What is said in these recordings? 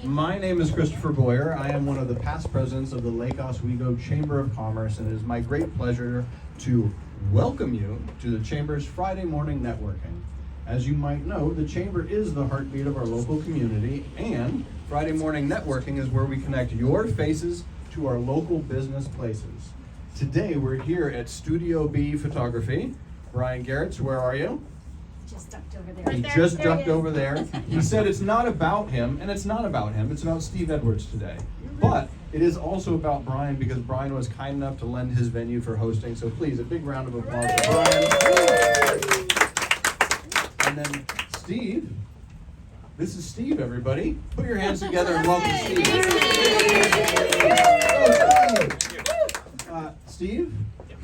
My name is Christopher Boyer. I am one of the past presidents of the Lake Oswego Chamber of Commerce, and it is my great pleasure to welcome you to the Chamber's Friday morning networking. As you might know, the Chamber is the heartbeat of our local community, and Friday morning networking is where we connect your faces to our local business places. Today, we're here at Studio B Photography. Brian Garretts, where are you? Just ducked over there. He just ducked over there. He said it's not about him, and it's not about him. It's about Steve Edwards today. But it is also about Brian, because Brian was kind enough to lend his venue for hosting. So please, a big round of applause for Brian. And then Steve. This is Steve, everybody. Put your hands together and welcome Steve. Steve,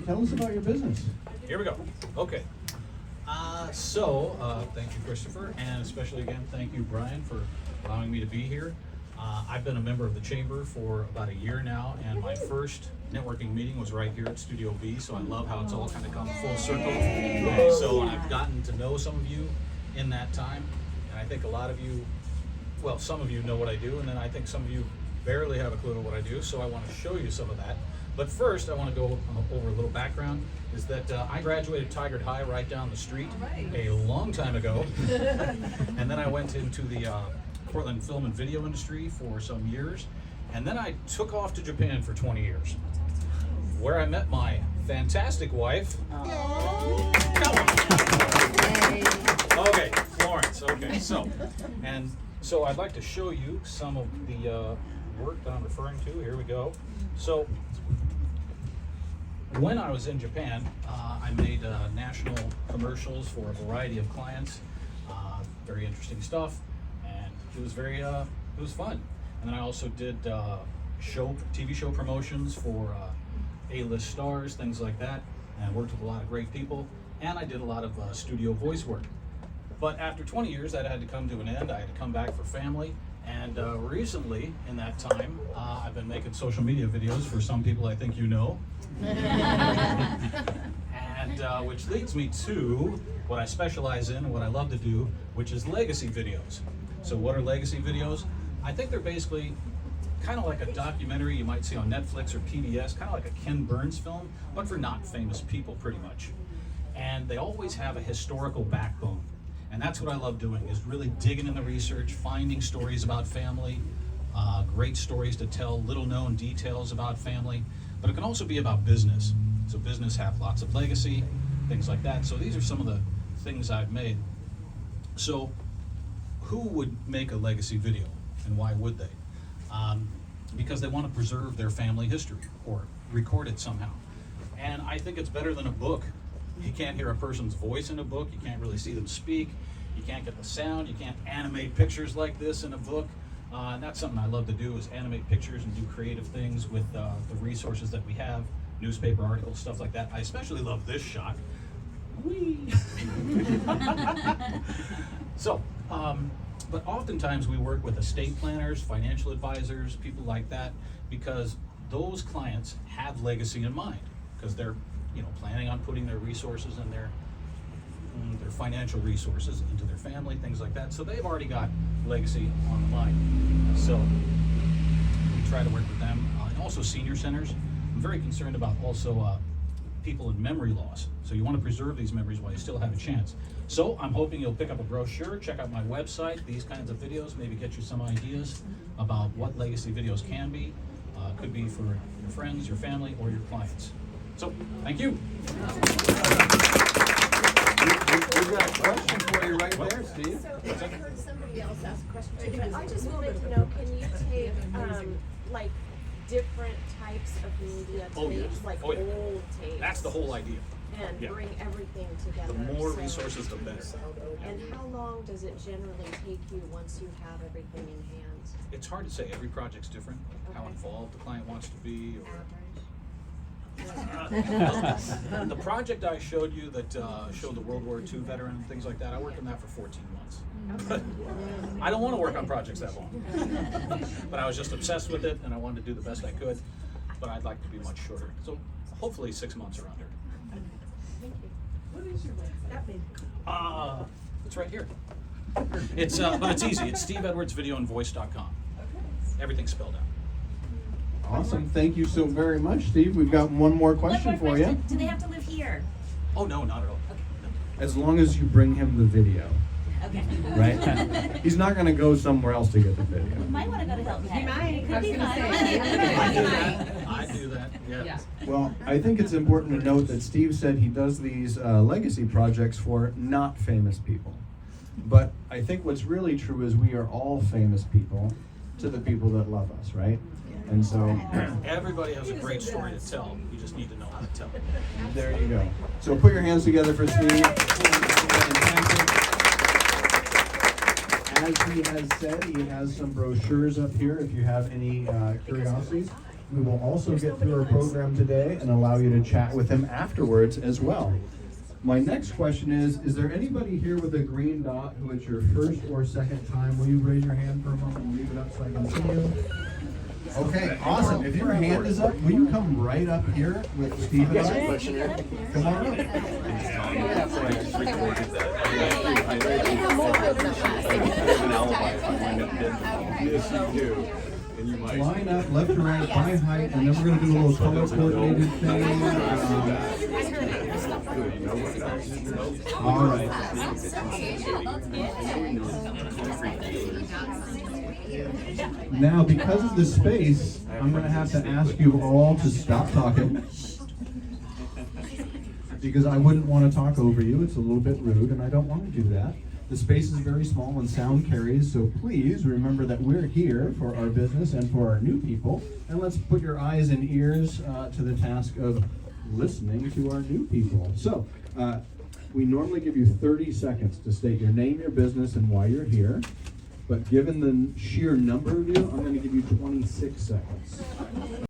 tell us about your business. Here we go. Okay. Thank you, Christopher, and especially again, thank you, Brian, for allowing me to be here. I've been a member of the Chamber for about a year now, and my first networking meeting was right here at Studio B, so I love how it's all kind of come full circle. So I've gotten to know some of you in that time, and I think a lot of you, well, some of you know what I do, and then I think some of you barely have a clue what I do, so I want to show you some of that. But first, I want to go over a little background, is that I graduated Tigard High right down the street a long time ago. And then I went into the Portland film and video industry for some years. And then I took off to Japan for 20 years, where I met my fantastic wife. Okay, Florence, okay, so I'd like to show you some of the work that I'm referring to. Here we go. So, when I was in Japan, I made national commercials for a variety of clients, very interesting stuff, and it was it was fun. And then I also did TV show promotions for A-list stars, things like that, and I worked with a lot of great people, and I did a lot of studio voice work. But after 20 years, that had to come to an end. I had to come back for family. And recently, in that time, I've been making social media videos for some people I think you know. And which leads me to what I specialize in and what I love to do, which is legacy videos. So what are legacy videos? I think they're basically kind of like a documentary you might see on Netflix or PBS, kind of like a Ken Burns film, but for not famous people pretty much. And they always have a historical backbone. And that's what I love doing, is really digging in the research, finding stories about family, great stories to tell, little known details about family, but it can also be about business. So business have lots of legacy, things like that. So these are some of the things I've made. So who would make a legacy video, and why would they? Because they want to preserve their family history or record it somehow. And I think it's better than a book. You can't hear a person's voice in a book. You can't really see them speak. You can't get the sound. You can't animate pictures like this in a book. And that's something I love to do, is animate pictures and do creative things with the resources that we have, newspaper articles, stuff like that. I especially love this shot. Whee! But oftentimes we work with estate planners, financial advisors, people like that, because those clients have legacy in mind, because they're planning on putting their resources and their financial resources into their family, things like that. So they've already got legacy on the mind. So we try to work with them. And also senior centers. I'm very concerned about also people in memory loss. So you want to preserve these memories while you still have a chance. So I'm hoping you'll pick up a brochure, check out my website, these kinds of videos, maybe get you some ideas about what legacy videos can be. Could be for your friends, your family, or your clients. So, thank you. We've got a question for you right there, Steve. So I heard somebody else ask a question too, but I just wanted to know, can you take like different types of media tapes, like old tapes? That's the whole idea. And bring everything together. The more resources, the better. And how long does it generally take you once you have everything in hand? It's hard to say. Every project's different. How Okay. involved the client wants to be, or Average? the project I showed you that showed the World War II veteran and things like that, I worked on that for 14 months. I don't want to work on projects that long. But I was just obsessed with it, and I wanted to do the best I could. But I'd like to be much shorter. So hopefully 6 months or under. Thank you. What is your website? It's right here. It's but it's easy. It's SteveEdwardsVideoandVoice.com. everything's spelled out. Awesome. Thank you so very much, Steve. We've got one more question One more for you. question. Do they have to live here? Oh, no, not at all. As long as you bring him the video, Okay. right? He's not going to go somewhere else to get the video. You might want to go to Hilton Head. He might. It could I was be gonna fun. say. I do that, yeah. Well, I think it's important to note that Steve said he does these legacy projects for not famous people. But I think what's really true is we are all famous people to the people that love us, right? And so Everybody has a great story to tell. You just need to know how to tell it. there you go. So put your hands together for Steve. Fantastic. As he has said, he has some brochures up here if you have any curiosities. We will also get through our program today and allow you to chat with him afterwards as well. My next question is there anybody here with a green dot who it's your first or second time? Will you raise your hand for a moment and leave it up so I can see you? Okay, awesome. If your hand is up, will you come right up here with Steve and I? Come on up. Yes, you do. And you might. Line up, left to right, by height, and then we're gonna do a little color coordinated thing. All right. Now, because of the space, I'm gonna have to ask you all to stop talking. Because I wouldn't want to talk over you. It's a little bit rude, and I don't want to do that. The space is very small and sound carries, so please remember that we're here for our business and for our new people. And let's put your eyes and ears to the task of listening to our new people. So, we normally give you 30 seconds to state your name, your business, and why you're here. But given the sheer number of you, I'm going to give you 26 seconds.